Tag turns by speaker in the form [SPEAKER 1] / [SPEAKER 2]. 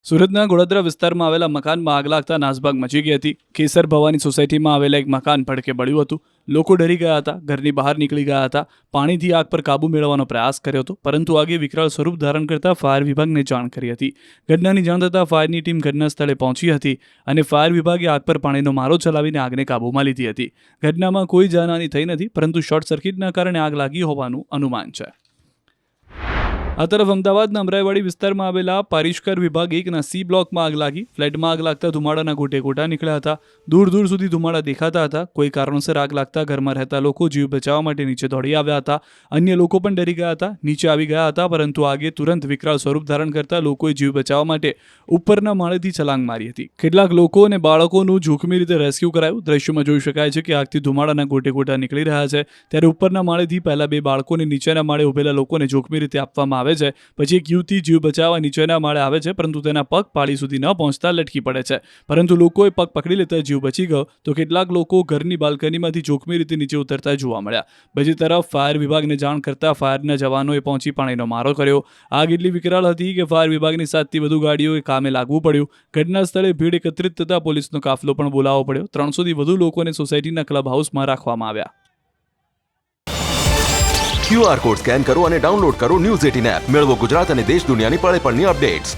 [SPEAKER 1] સુરતના ગોળાદરા વિસ્તારમાં આવેલા મકાનમાં આગ લાગતા નાસભાગ મચી ગઈ હતી. કેસર ભવાની સોસાયટીમાં આવેલા એક મકાન ભડકે બળ્યું હતું. લોકો ડરી ગયા હતા, ઘરની બહાર નીકળી ગયા હતા. પાણીથી આગ પર કાબુ મેળવવાનો પ્રયાસ કર્યો હતો, પરંતુ આગે વિકરાળ સ્વરૂપ ધારણ કરતા ફાયર વિભાગને જાણ કરી હતી. ઘટનાની જાણ થતાં ફાયરની ટીમ ઘટના સ્થળે પહોંચી હતી અને ફાયર વિભાગે આગ પર પાણીનો મારો ચલાવીને આગને કાબૂમાં લીધી હતી. ઘટનામાં કોઈ જાનહાની થઈ નથી, પરંતુ શોર્ટ સર્કિટના કારણે આગ લાગી હોવાનું અનુમાન છે. આ તરફ અમદાવાદના અમરાઈવાડી વિસ્તારમાં આવેલા પારિષ્કર વિભાગ 1ના સી બ્લોકમાં આગ લાગી. ફ્લેટમાં આગ લાગતા ધુમાડાના ગોટે ગોટા નીકળ્યા હતા. દૂર દૂર સુધી ધુમાડા દેખાતા હતા. કોઈ કારણોસર આગ લાગતા ઘરમાં રહેતા લોકો જીવ બચાવવા માટે નીચે દોડી આવ્યા હતા. અન્ય લોકો પણ ડરી ગયા હતા, નીચે આવી ગયા હતા, પરંતુ આગે તુરંત વિકરાળ સ્વરૂપ ધારણ કરતા લોકોએ જીવ બચાવવા માટે ઉપરના માળેથી છલાંગ મારી હતી. કેટલાક લોકો અને બાળકોનું જોખમી રીતે રેસ્ક્યુ કરાયું. દ્રશ્યોમાં જોઈ શકાય છે કે આગથી ધુમાડાના ગોટે ગોટા નીકળી રહ્યા છે. ત્યારે ઉપરના માળેથી પહેલા 2 બાળકોને નીચેના માળે ઉભેલા લોકોને જોખમી રીતે આપવામાં આવે છે. પછી એક યુવતી જીવ બચાવવા નીચેના માળે આવે છે, પરંતુ તેના પગ પાળી સુધી ન પહોંચતા લટકી પડે છે. પરંતુ લોકોએ પગ પકડી લેતા જીવ બચી ગયો, તો કેટલાક લોકો ઘરની બાલ્કનીમાંથી જોખમી રીતે નીચે ઉતરતા જોવા મળ્યા. બીજી તરફ ફાયર વિભાગને જાણ કરતા ફાયરના જવાનોએ પહોંચી પાણીનો મારો કર્યો. આગ એટલી વિકરાળ હતી કે ફાયર વિભાગની 7થી વધુ ગાડીઓએ કામે લાગવું પડ્યું. ઘટના સ્થળે ભીડ એકત્રિત થતા પોલીસનો કાફલો પણ બોલાવવો પડ્યો. 300થી વધુ લોકોને સોસાયટીના ક્લબ હાઉસમાં રાખવામાં આવ્યા.
[SPEAKER 2] QR કોડ સ્કેન કરો અને ડાઉનલોડ કરો ન્યૂઝ 18 એપ. મેળવો ગુજરાત અને દેશ દુનિયાની પળે પળની અપડેટ્સ.